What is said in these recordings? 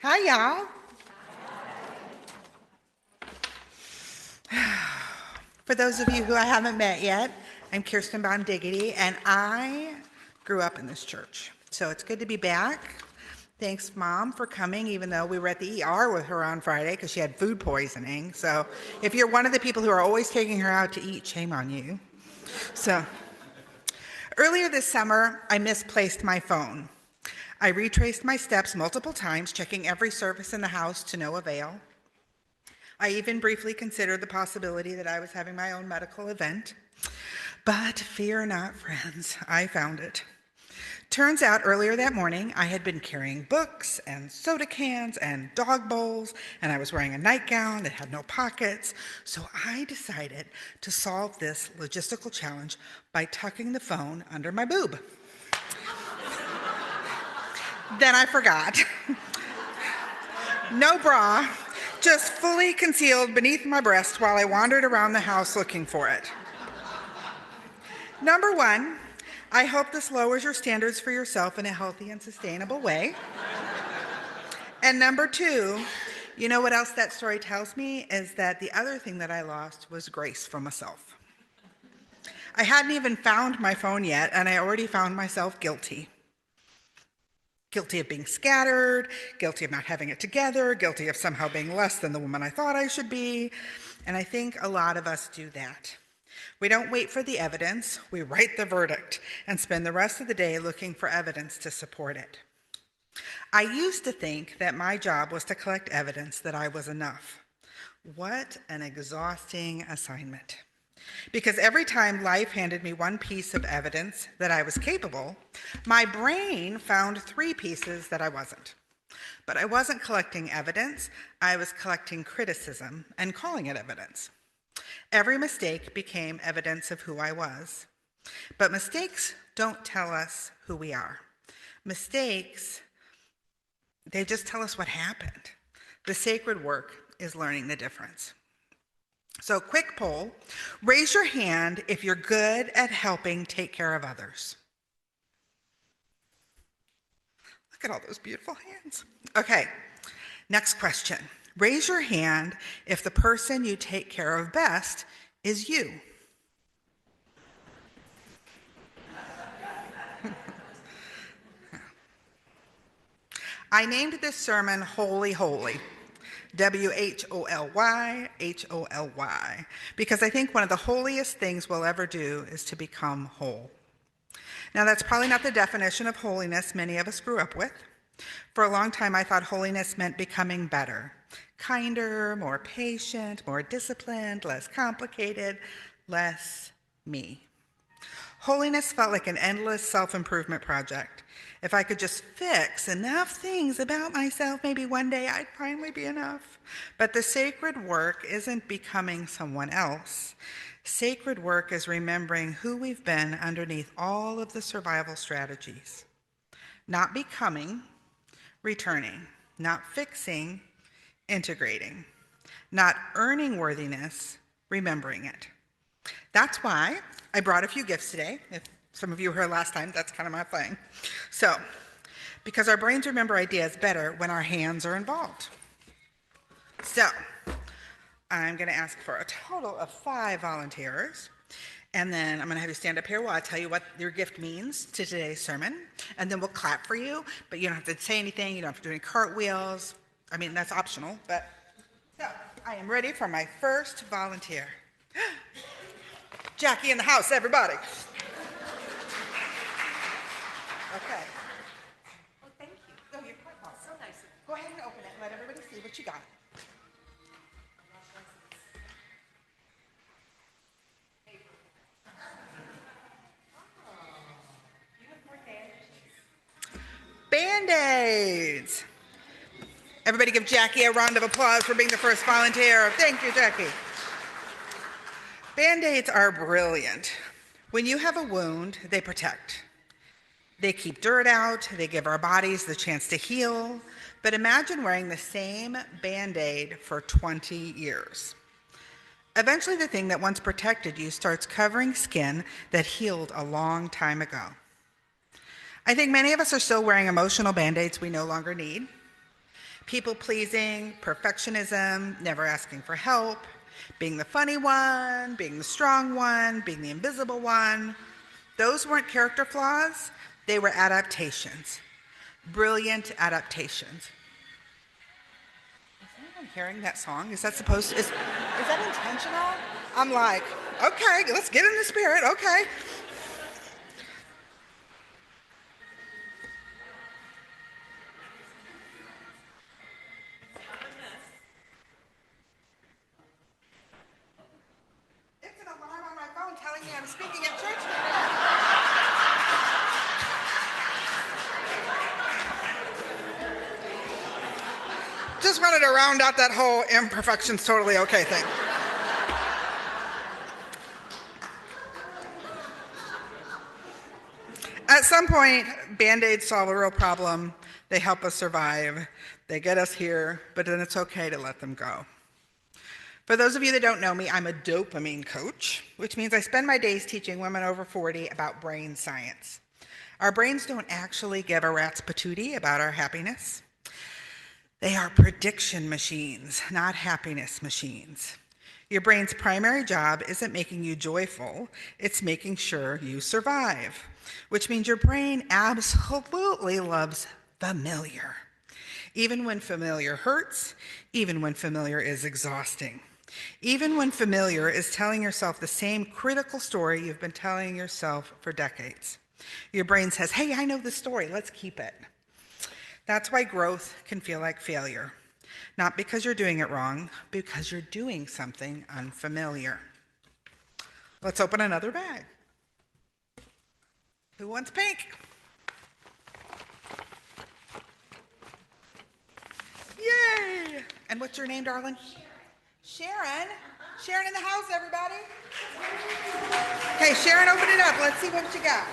Hi, y'all. For those of you who I haven't met yet, I'm Kirsten Bondiggity, and I grew up in this church. So it's good to be back. Thanks, Mom, for coming, even though we were at the ER with her on Friday because she had food poisoning. So if you're one of the people who are always taking her out to eat, shame on you. So earlier this summer, I misplaced my phone. I retraced my steps multiple times, checking every surface in the house to no avail. I even briefly considered the possibility that I was having my own medical event. But fear not, friends, I found it. Turns out earlier that morning, I had been carrying books and soda cans and dog bowls, and I was wearing a nightgown that had no pockets. So I decided to solve this logistical challenge by tucking the phone under my boob. Then I forgot. No bra, just fully concealed beneath my breast while I wandered around the house looking for it. Number one, I hope this lowers your standards for yourself in a healthy and sustainable way. And number two, you know what else that story tells me is that the other thing that I lost was grace for myself. I hadn't even found my phone yet, and I already found myself guilty. Guilty of being scattered, guilty of not having it together, guilty of somehow being less than the woman I thought I should be. And I think a lot of us do that. We don't wait for the evidence, we write the verdict and spend the rest of the day looking for evidence to support it. I used to think that my job was to collect evidence that I was enough. What an exhausting assignment. Because every time life handed me one piece of evidence that I was capable, my brain found three pieces that I wasn't. But I wasn't collecting evidence, I was collecting criticism and calling it evidence. Every mistake became evidence of who I was. But mistakes don't tell us who we are. Mistakes, they just tell us what happened. The sacred work is learning the difference. So, quick poll, raise your hand if you're good at helping take care of others. Look at all those beautiful hands. Okay, next question. Raise your hand if the person you take care of best is you. I named this sermon Holy Holy. W-H-O-L-Y, H-O-L-Y, because I think one of the holiest things we'll ever do is to become whole. Now, that's probably not the definition of holiness many of us grew up with. For a long time, I thought holiness meant becoming better, kinder, more patient, more disciplined, less complicated, less me. Holiness felt like an endless self-improvement project. If I could just fix enough things about myself, maybe one day I'd finally be enough. But the sacred work isn't becoming someone else. Sacred work is remembering who we've been underneath all of the survival strategies. Not becoming, returning. Not fixing, integrating. Not earning worthiness, remembering it. That's why I brought a few gifts today. If some of you were here last time, that's kind of my thing. So, because our brains remember ideas better when our hands are involved. So, I'm going to ask for a total of 5 volunteers. And then I'm going to have you stand up here while I tell you what your gift means to today's sermon. And then we'll clap for you, but you don't have to say anything. You don't have to do any cartwheels. I mean, that's optional. But so, I am ready for my first volunteer. Jackie in the house, everybody. Okay. Well, thank you. Oh, you're quite welcome. So nice. Go ahead and open it and let everybody see what you got. Band-Aids. Everybody give Jackie a round of applause for being the first volunteer. Thank you, Jackie. Band-Aids are brilliant. When you have a wound, they protect. They keep dirt out, they give our bodies the chance to heal, but imagine wearing the same Band-Aid for 20 years. Eventually, the thing that once protected you starts covering skin that healed a long time ago. I think many of us are still wearing emotional Band-Aids we no longer need. People pleasing, perfectionism, never asking for help, being the funny one, being the strong one, being the invisible one. Those weren't character flaws, they were adaptations. Brilliant adaptations. Is anyone hearing that song? Is that supposed to, is that intentional? I'm like, okay, let's get in the spirit, okay. It's an alarm on my phone telling me I'm speaking at church today. Just wanted to round out that whole imperfection's totally okay thing. At some point, Band-Aids solve a real problem. They help us survive. They get us here, but then it's okay to let them go. For those of you that don't know me, I'm a dopamine coach, which means I spend my days teaching women over 40 about brain science. Our brains don't actually give a rat's patootie about our happiness. They are prediction machines, not happiness machines. Your brain's primary job isn't making you joyful, it's making sure you survive, which means your brain absolutely loves familiar. Even when familiar hurts, even when familiar is exhausting, even when familiar is telling yourself the same critical story you've been telling yourself for decades. Your brain says, hey, I know this story, let's keep it. That's why growth can feel like failure. Not because you're doing it wrong, because you're doing something unfamiliar. Let's open another bag. Who wants pink? Yay! And what's your name, darling? Sharon. Sharon in the house, everybody. Okay, Sharon, open it up. Let's see what you got.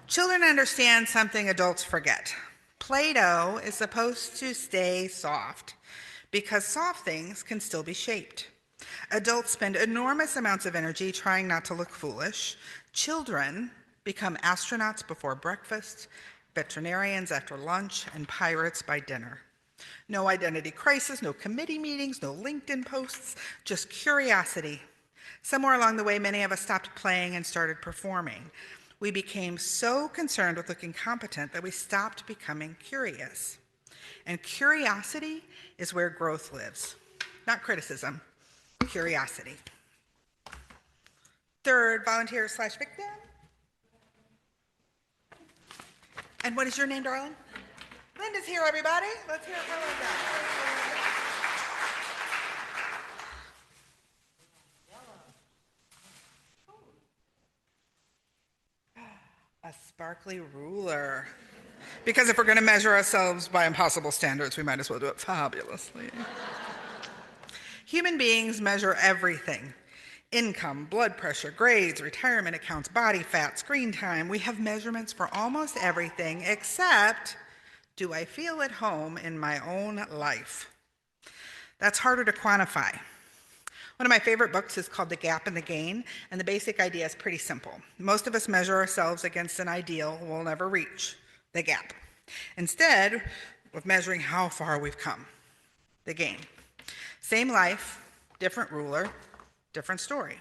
Children understand something adults forget. Play-Doh is supposed to stay soft because soft things can still be shaped. Adults spend enormous amounts of energy trying not to look foolish. Children become astronauts before breakfast, veterinarians after lunch, and pirates by dinner. No identity crisis, no committee meetings, no LinkedIn posts, just curiosity. Somewhere along the way, many of us stopped playing and started performing. We became so concerned with looking competent that we stopped becoming curious. And curiosity is where growth lives. Not criticism, curiosity. Third, volunteer/victim. And what is your name, darling? Linda's here, everybody. Let's hear it for Linda. A sparkly ruler. Because if we're going to measure ourselves by impossible standards, we might as well do it fabulously. Human beings measure everything. Income, blood pressure, grades, retirement accounts, body fat, screen time. We have measurements for almost everything except, do I feel at home in my own life? That's harder to quantify. One of my favorite books is called The Gap and the Gain, and the basic idea is pretty simple. Most of us measure ourselves against an ideal we'll never reach, the gap. Instead of measuring how far we've come, the gain. Same life, different ruler, different story.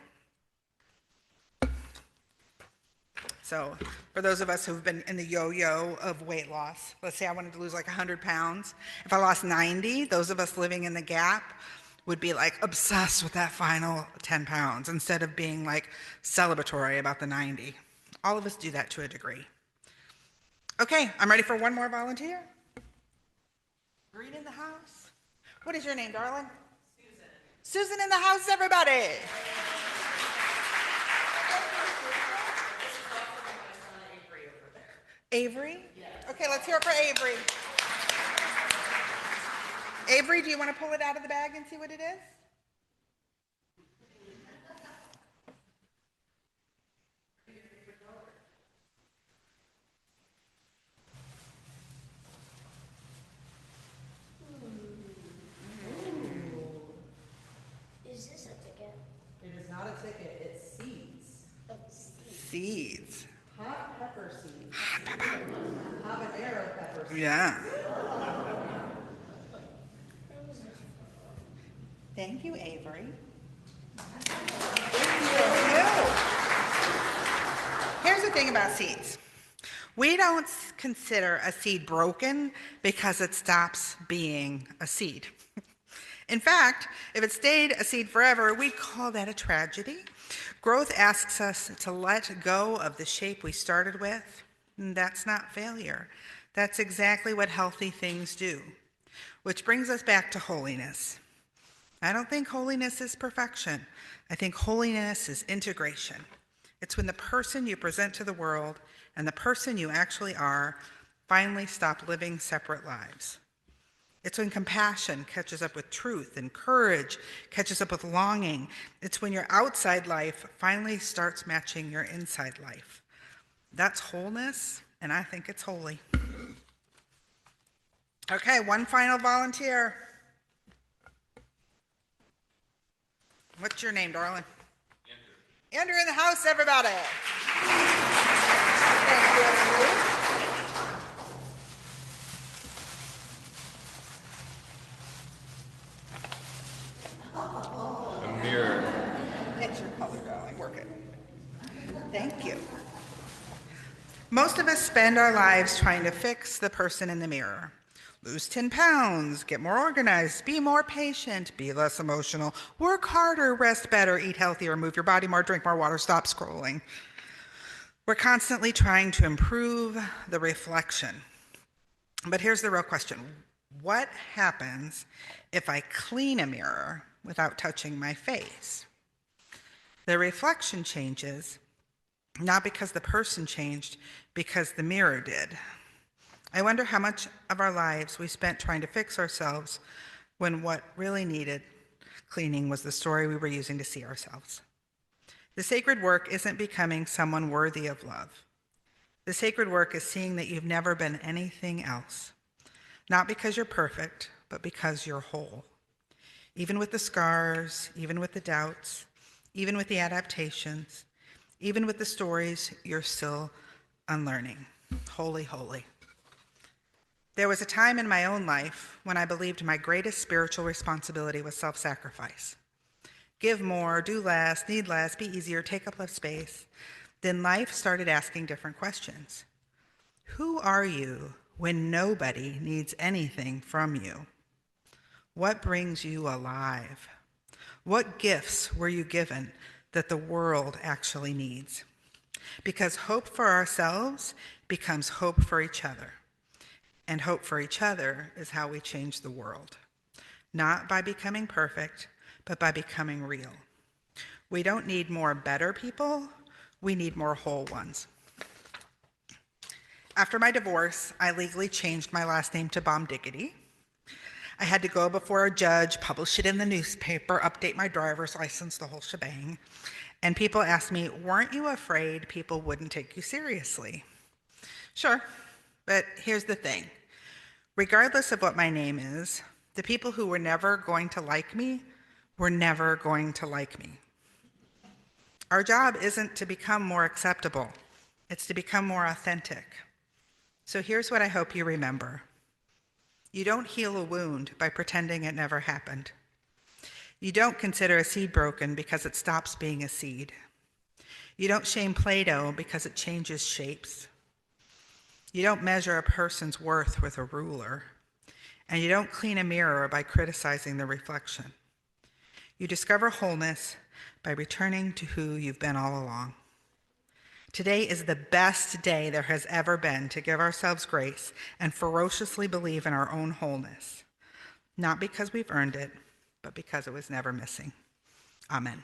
So for those of us who've been in the yo-yo of weight loss, let's say I wanted to lose like 100 pounds. If I lost 90, those of us living in the gap would be like obsessed with that final 10 pounds instead of being like celebratory about the 90. All of us do that to a degree. Okay, I'm ready for one more volunteer. Green in the house. What is your name, darling? Susan. Susan in the house, everybody. Avery? Yes. Okay, let's hear it for Avery. Avery, do you want to pull it out of the bag and see what it is? Seeds. Hot pepper seeds. Hot pepper. Habanero pepper seeds. Yeah. Thank you, Avery. Thank you. Here's the thing about seeds. We don't consider a seed broken because it stops being a seed. In fact, if it stayed a seed forever, we'd call that a tragedy. Growth asks us to let go of the shape we started with, and that's not failure. That's exactly what healthy things do. Which brings us back to holiness. I don't think holiness is perfection. I think holiness is integration. It's when the person you present to the world and the person you actually are finally stop living separate lives. It's when compassion catches up with truth and courage catches up with longing. It's when your outside life finally starts matching your inside life. That's wholeness, and I think it's holy. Okay, one final volunteer. What's your name, darling? Andrew in the house, everybody. Thank you, Andrew. A mirror. It's your color, darling. Work it. Thank you. Most of us spend our lives trying to fix the person in the mirror. Lose 10 pounds, get more organized, be more patient, be less emotional, work harder, rest better, eat healthier, move your body more, drink more water, stop scrolling. We're constantly trying to improve the reflection. But here's the real question. What happens if I clean a mirror without touching my face? The reflection changes, not because the person changed, because the mirror did. I wonder how much of our lives we spent trying to fix ourselves when what really needed cleaning was the story we were using to see ourselves. The sacred work isn't becoming someone worthy of love. The sacred work is seeing that you've never been anything else, not because you're perfect, but because you're whole. Even with the scars, even with the doubts, even with the adaptations, even with the stories you're still unlearning. Holy, holy. There was a time in my own life when I believed my greatest spiritual responsibility was self-sacrifice. Give more, do less, need less, be easier, take up less space. Then life started asking different questions. Who are you when nobody needs anything from you? What brings you alive? What gifts were you given that the world actually needs? Because hope for ourselves becomes hope for each other. And hope for each other is how we change the world. Not by becoming perfect, but by becoming real. We don't need more better people, we need more whole ones. After my divorce, I legally changed my last name to Bomdiggity. I had to go before a judge, publish it in the newspaper, update my driver's license, the whole shebang. And people asked me, weren't you afraid people wouldn't take you seriously? Sure. But here's the thing. Regardless of what my name is, the people who were never going to like me were never going to like me. Our job isn't to become more acceptable. It's to become more authentic. So here's what I hope you remember. You don't heal a wound by pretending it never happened. You don't consider a seed broken because it stops being a seed. You don't shame Play-Doh because it changes shapes. You don't measure a person's worth with a ruler, and you don't clean a mirror by criticizing the reflection. You discover wholeness by returning to who you've been all along. Today is the best day there has ever been to give ourselves grace and ferociously believe in our own wholeness, not because we've earned it, but because it was never missing. Amen.